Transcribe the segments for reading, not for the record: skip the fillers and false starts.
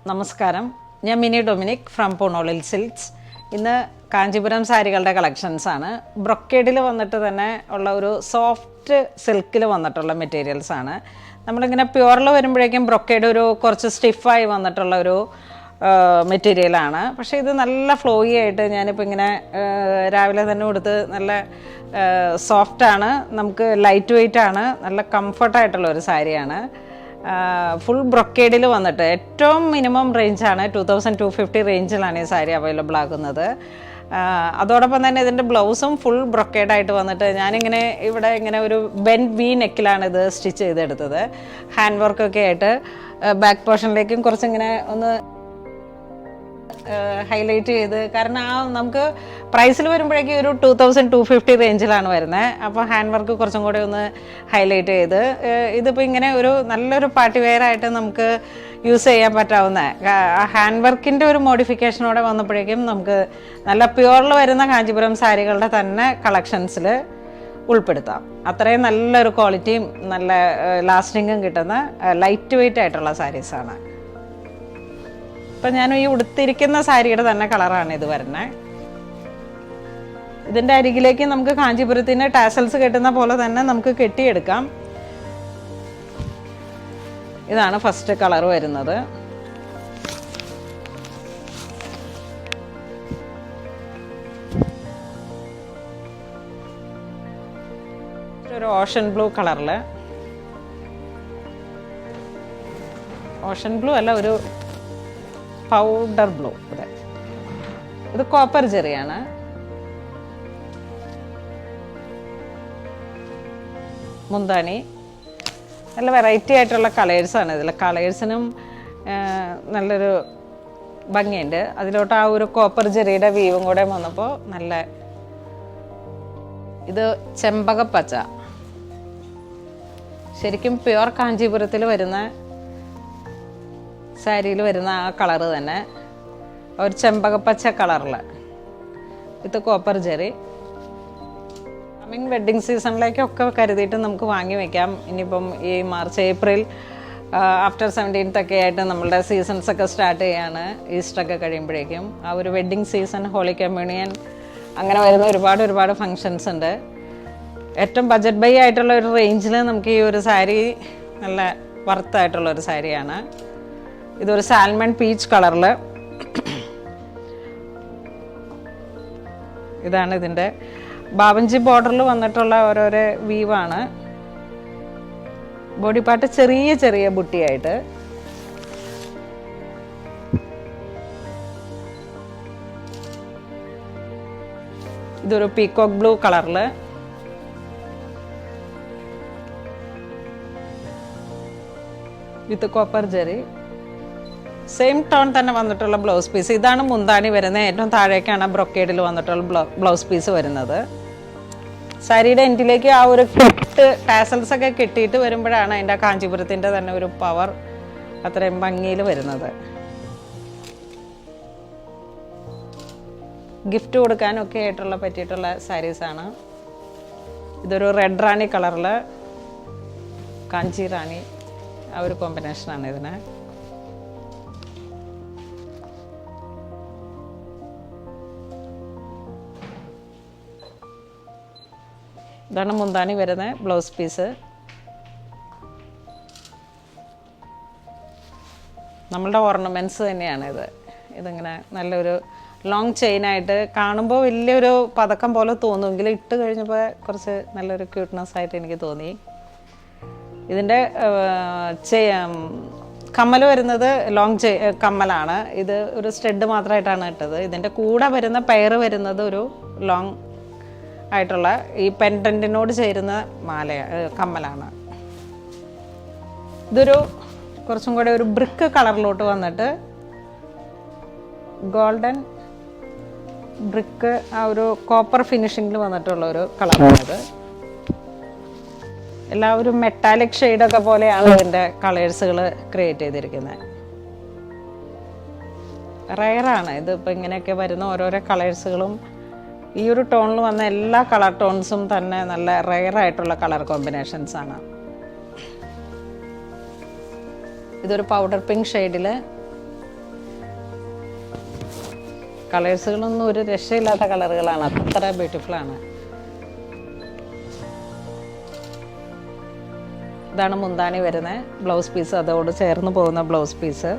നമസ്കാരം, ഞാൻ mini Dominic from പൂണോളിൽ silks. ഇന്ന് കാഞ്ചീപുരം സാരികളുടെ കളക്ഷൻസാണ്. ബ്രൊക്കേഡിൽ വന്നിട്ട് തന്നെ ഉള്ള ഒരു സോഫ്റ്റ് സിൽക്കിൽ വന്നിട്ടുള്ള മെറ്റീരിയൽസാണ്. നമ്മളിങ്ങനെ പ്യുവറിൽ വരുമ്പോഴേക്കും ബ്രൊക്കേഡ് ഒരു കുറച്ച് സ്റ്റിഫായി വന്നിട്ടുള്ള ഒരു മെറ്റീരിയലാണ്. പക്ഷേ ഇത് നല്ല ഫ്ലോയി ആയിട്ട് ഞാനിപ്പോൾ ഇങ്ങനെ രാവിലെ തന്നെ കൊടുത്ത് നല്ല സോഫ്റ്റാണ്, നമുക്ക് ലൈറ്റ് വെയ്റ്റ് ആണ്, നല്ല കംഫർട്ടായിട്ടുള്ള ഒരു സാരിയാണ്. ഫുൾ ബ്രൊക്കേഡിൽ വന്നിട്ട് ഏറ്റവും മിനിമം റേഞ്ചാണ് 2250 റേഞ്ചിലാണ് ഈ സാരി അവൈലബിൾ ആകുന്നത്. അതോടൊപ്പം തന്നെ ഇതിൻ്റെ ബ്ലൗസും ഫുൾ ബ്രൊക്കേഡായിട്ട് വന്നിട്ട് ഞാനിങ്ങനെ ഇവിടെ ഇങ്ങനെ ഒരു ബെൻഡ് വി നെക്കിലാണ് ഇത് സ്റ്റിച്ച് ചെയ്തെടുത്തത്. ഹാൻഡ് വർക്കൊക്കെ ആയിട്ട് ബാക്ക് പോർഷനിലേക്കും കുറച്ചിങ്ങനെ ഒന്ന് ഹൈലൈറ്റ് ചെയ്ത്, കാരണം നമുക്ക് പ്രൈസിൽ വരുമ്പോഴേക്കും ഒരു 2250 റേഞ്ചിലാണ് വരുന്നത്. അപ്പോൾ ഹാൻഡ് വർക്ക് കുറച്ചും കൂടെ ഒന്ന് ഹൈലൈറ്റ് ചെയ്ത് ഇതിപ്പോൾ ഇങ്ങനെ ഒരു നല്ലൊരു പാർട്ടി വെയർ ആയിട്ട് നമുക്ക് യൂസ് ചെയ്യാൻ പറ്റാവുന്ന ഹാൻഡ് വർക്കിൻ്റെ ഒരു മോഡിഫിക്കേഷനോടെ വന്നപ്പോഴേക്കും നമുക്ക് നല്ല പ്യുവറിൽ വരുന്ന കാഞ്ചീപുരം സാരികളുടെ തന്നെ കളക്ഷൻസിൽ ഉൾപ്പെടുത്താം. അത്രയും നല്ലൊരു ക്വാളിറ്റിയും നല്ല ലാസ്റ്റിങ്ങും കിട്ടുന്ന ലൈറ്റ് വെയ്റ്റ് ആയിട്ടുള്ള സാരീസാണ്. ഇപ്പം ഞാൻ ഈ ഉടുത്തിരിക്കുന്ന സാരിയുടെ തന്നെ കളറാണ് ഇത് വരുന്നത്. ഇതിൻ്റെ അരികിലേക്ക് നമുക്ക് കാഞ്ചീപുരത്തിന് ടാസൽസ് കെട്ടുന്ന പോലെ തന്നെ നമുക്ക് കെട്ടിയെടുക്കാം. ഇതാണ് ഫസ്റ്റ് കളർ വരുന്നത്. ഒരു ഓഷൻ ബ്ലൂ കളറിൽ, ഓഷൻ ബ്ലൂ അല്ല, ഒരു പൗഡർ ബ്ലൂ. ഇത് കോപ്പർ ജെറിയാണ്. മുന്താണി നല്ല വെറൈറ്റി ആയിട്ടുള്ള കളേഴ്സാണ്. ഇതിൽ കളേഴ്സിനും നല്ലൊരു ഭംഗിയുണ്ട്. അതിലോട്ട് ആ ഒരു കോപ്പർ ജെറിയുടെ വീവും കൂടെ വന്നപ്പോൾ നല്ല, ഇത് ചെമ്പകപ്പച്ച, ശരിക്കും പ്യുവർ കാഞ്ചീപുരത്തിൽ വരുന്ന സാരിയിൽ വരുന്ന ആ കളറ് തന്നെ, ഒരു ചെമ്പകപ്പച്ച കളറിൽ. ഇത് കോപ്പർ ജെറി. കമ്മിങ് വെഡ്ഡിങ് സീസണിലേക്കൊക്കെ കരുതിയിട്ട് നമുക്ക് വാങ്ങി വയ്ക്കാം. ഇനിയിപ്പം ഈ മാർച്ച് ഏപ്രിൽ ആഫ്റ്റർ 17th ഒക്കെ ആയിട്ട് നമ്മളുടെ സീസൺസൊക്കെ സ്റ്റാർട്ട് ചെയ്യാണ്. ഈസ്റ്ററൊക്കെ കഴിയുമ്പോഴേക്കും ആ ഒരു വെഡ്ഡിങ് സീസൺ, ഹോളി കമ്മ്യൂണിയൻ, അങ്ങനെ വരുന്ന ഒരുപാട് ഫങ്ഷൻസ് ഉണ്ട്. ഏറ്റവും ബഡ്ജറ്റ് ബൈ ആയിട്ടുള്ള ഒരു റേഞ്ചിൽ നമുക്ക് ഈ ഒരു സാരി നല്ല വർത്തായിട്ടുള്ള ഒരു സാരിയാണ്. ഇതൊരു സാൽമൺ പീച്ച് കളറിൽ. ഇതാണ് ഇതിൻ്റെ ബാവഞ്ചി ബോർഡറിൽ വന്നിട്ടുള്ള ഓരോരോ വീവാണ്. ബോഡി പാർട്ട് ചെറിയ ബുട്ടിയായിട്ട്. ഇതൊരു പീകോക്ക് ബ്ലൂ കളറിൽ. വിത്ത് കോപ്പർ ജെറി. സെയിം ടോൺ തന്നെ വന്നിട്ടുള്ള ബ്ലൗസ് പീസ്. ഇതാണ് മുന്താണി വരുന്നത്. ഏറ്റവും താഴേക്കാണ് ബ്രൊക്കേഡിൽ വന്നിട്ടുള്ള ബ്ലൗസ് പീസ് വരുന്നത്. സാരിയുടെ എൻഡിലേക്ക് ആ ഒരു കെട്ട് ടാസൽസ് ഒക്കെ കെട്ടിയിട്ട് വരുമ്പോഴാണ് അതിൻ്റെ കാഞ്ചീപുരത്തിൻ്റെ തന്നെ ഒരു പവർ അത്രയും ഭംഗിയിൽ വരുന്നത്. ഗിഫ്റ്റ് കൊടുക്കാനൊക്കെ ആയിട്ടുള്ള പറ്റിയിട്ടുള്ള സാരീസാണ്. ഇതൊരു റെഡ് റാണി കളറിൽ കാഞ്ചി റാണി, ആ ഒരു കോമ്പിനേഷനാണ് ഇതിന്. ഇതാണ് മുന്താണി വരുന്ന ബ്ലൗസ് പീസ്. നമ്മളുടെ ഓർണമെൻറ്റ്സ് തന്നെയാണ് ഇത്. ഇതിങ്ങനെ നല്ലൊരു ലോങ് ചെയിനായിട്ട് കാണുമ്പോൾ വലിയൊരു പതക്കം പോലെ തോന്നുമെങ്കിലും ഇട്ട് കഴിഞ്ഞപ്പോൾ കുറച്ച് നല്ലൊരു ക്യൂട്ട്നെസ് ആയിട്ട് എനിക്ക് തോന്നി. ഇതിൻ്റെ കമ്മൽ വരുന്നത് ലോങ് കമ്മലാണ്. ഇത് ഒരു സ്റ്റഡ് മാത്രമായിട്ടാണ് ഇട്ടത്. ഇതിൻ്റെ കൂടെ വരുന്ന പെയർ വരുന്നത് ഒരു ലോങ് ആയിട്ടുള്ള ഈ പെൻഡൻറ്റിനോട് ചേരുന്ന കമ്മലാണ്. ഇതൊരു കുറച്ചും കൂടെ ഒരു ബ്രിക്ക് കളറിലോട്ട് വന്നിട്ട് ഗോൾഡൻ ബ്രിക്ക്, ആ ഒരു കോപ്പർ ഫിനിഷിങ്ങിൽ വന്നിട്ടുള്ള ഒരു കളറാണിത്. എല്ലാവരും മെറ്റാലിക് ഷെയ്ഡൊക്കെ പോലെയാണ് ഇതിൻ്റെ കളേഴ്സുകൾ ക്രിയേറ്റ് ചെയ്തിരിക്കുന്നത്. റയറാണ് ഇതിപ്പോൾ ഇങ്ങനെയൊക്കെ വരുന്ന ഓരോരോ കളേഴ്സുകളും. ഈ ഒരു ടോണിൽ വന്ന എല്ലാ കളർ ടോൺസും തന്നെ നല്ല റെയറായിട്ടുള്ള കളർ കോമ്പിനേഷൻസാണ്. ഇതൊരു പൗഡർ പിങ്ക് ഷെയ്ഡിൽ കളേഴ്സുകളൊന്നും ഒരു രക്ഷയില്ലാത്ത കളറുകളാണ്, അത്ര ബ്യൂട്ടിഫുള്ളാണ്. ഇതാണ് മുന്താണി വരുന്നത്. ബ്ലൗസ് പീസ് അതോട് ചേർന്ന് പോകുന്ന ബ്ലൗസ് പീസ്.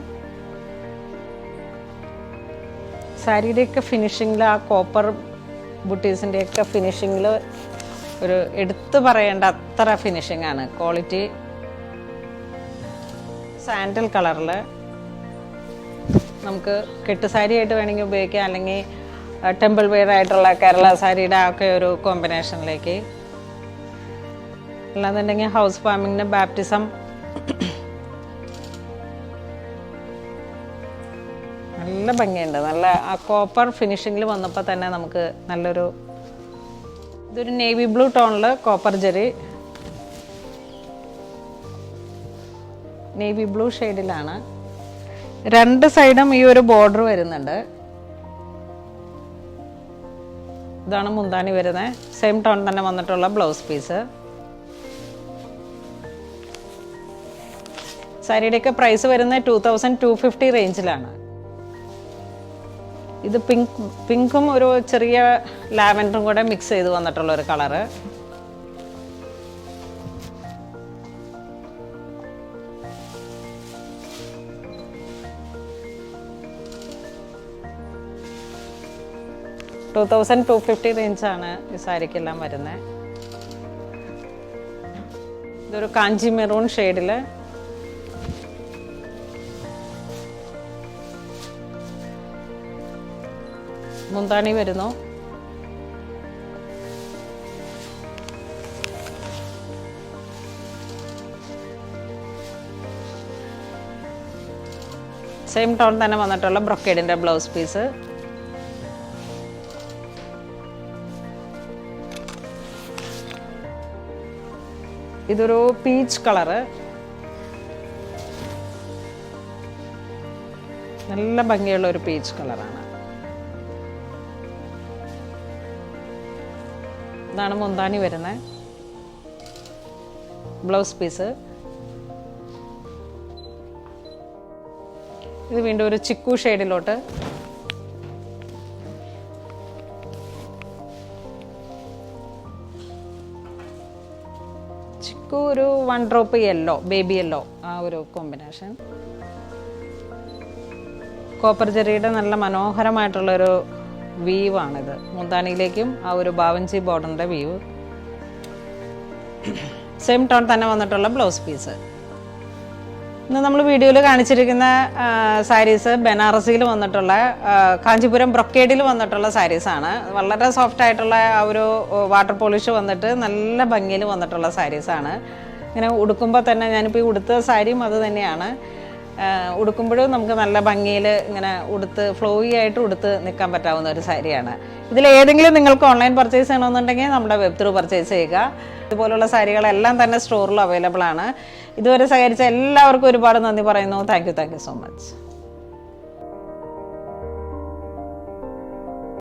സാരിയുടെയൊക്കെ ഫിനിഷിങ്ങിൽ, ആ കോപ്പർ ബുട്ടീസിൻ്റെയൊക്കെ ഫിനിഷിങ്ങിൽ ഒരു എടുത്തു പറയേണ്ട അത്ര ഫിനിഷിംഗ് ആണ്, ക്വാളിറ്റി. സാൻഡൽ കളറിൽ നമുക്ക് കെട്ട് സാരിയായിട്ട് വേണമെങ്കിൽ ഉപയോഗിക്കാം, അല്ലെങ്കിൽ ടെമ്പിൾ വെയർ ആയിട്ടുള്ള കേരള സാരിയുടെ ഒക്കെ ഒരു കോമ്പിനേഷനിലേക്ക്. അല്ലാന്നുണ്ടെങ്കിൽ ഹൗസ് വാമിങ്ങിന്, ബാപ്റ്റിസം, നല്ല ഭംഗിയുണ്ട്. നല്ല ആ കോപ്പർ ഫിനിഷിങ്ങിൽ വന്നപ്പോൾ തന്നെ നമുക്ക് നല്ലൊരു, ഇതൊരു നേവി ബ്ലൂ ടോണിൽ കോപ്പർ ജെറി, നേവി ബ്ലൂ ഷെയ്ഡിലാണ്. 2 സൈഡും ഈ ഒരു ബോർഡർ വരുന്നുണ്ട്. ഇതാണ് മുന്താണി വരുന്നത്. സെയിം ടോൺ തന്നെ വന്നിട്ടുള്ള ബ്ലൗസ് പീസ്. സാരിയുടെയൊക്കെ പ്രൈസ് വരുന്നത് 2250 റേഞ്ചിലാണ്. ഇത് പിങ്കും ഒരു ചെറിയ ലാവൻഡറും കൂടെ മിക്സ് ചെയ്ത് വന്നിട്ടുള്ള ഒരു കളറ്. $2250 റേഞ്ചാണ് ഈ സാരിക്കെല്ലാം വരുന്നത്. ഇതൊരു കാഞ്ചി മെറൂൺ ഷെയ്ഡിൽ മുന്താണി വരുന്നു. സെയിം ടോൺ തന്നെ വന്നിട്ടുള്ള ബ്രൊക്കേഡിന്റെ ബ്ലൗസ് പീസ്. ഇതൊരു പീച്ച് കളറ്, നല്ല ഭംഗിയുള്ള ഒരു പീച്ച് കളറാണ്. ഇതാണ് മുന്താണി വരുന്നത്. Blouse piece. ഇത് വീണ്ടും ഒരു ചിക്കു ഷെയ്ഡിലോട്ട്. ചിക്കു ഒരു 1 ഡ്രോപ്പ് യെല്ലോ, ബേബി യെല്ലോ, ആ ഒരു കോമ്പിനേഷൻ. കോപ്പർ ജെറിയുടെ നല്ല മനോഹരമായിട്ടുള്ളൊരു വീവാണിത്. മുന്താണിയിലേക്കും ആ ഒരു ബാവഞ്ചി ബോർഡറിൻ്റെ വീവ്. സെയിം ടോൺ തന്നെ വന്നിട്ടുള്ള ബ്ലൗസ് പീസ്. ഇന്ന് നമ്മൾ വീഡിയോയിൽ കാണിച്ചിരിക്കുന്ന സാരീസ് ബനാറസിയിൽ വന്നിട്ടുള്ള, കാഞ്ചീപുരം ബ്രൊക്കേഡിൽ വന്നിട്ടുള്ള സാരീസാണ്. വളരെ സോഫ്റ്റ് ആയിട്ടുള്ള ആ ഒരു വാട്ടർ പോളിഷ് വന്നിട്ട് നല്ല ഭംഗിയിൽ വന്നിട്ടുള്ള സാരീസാണ്. ഇങ്ങനെ ഉടുക്കുമ്പോൾ തന്നെ, ഞാനിപ്പോൾ ഈ ഉടുത്ത സാരിയും അത് തന്നെയാണ്, ഉടുക്കുമ്പോഴും നമുക്ക് നല്ല ഭംഗിയിൽ ഇങ്ങനെ ഉടുത്ത് ഫ്ലോയി ആയിട്ട് ഉടുത്ത് നിൽക്കാൻ പറ്റാവുന്ന ഒരു സാരിയാണ്. ഇതിലേതെങ്കിലും നിങ്ങൾക്ക് ഓൺലൈൻ പർച്ചേസ് ചെയ്യണമെന്നുണ്ടെങ്കിൽ നമ്മുടെ വെബ് ത്രൂ പർച്ചേസ് ചെയ്യുക. ഇതുപോലുള്ള സാരികളെല്ലാം തന്നെ സ്റ്റോറിൽ അവൈലബിൾ ആണ്. ഇതുവരെ സഹകരിച്ച എല്ലാവർക്കും ഒരുപാട് നന്ദി പറയുന്നു. Thank you so much.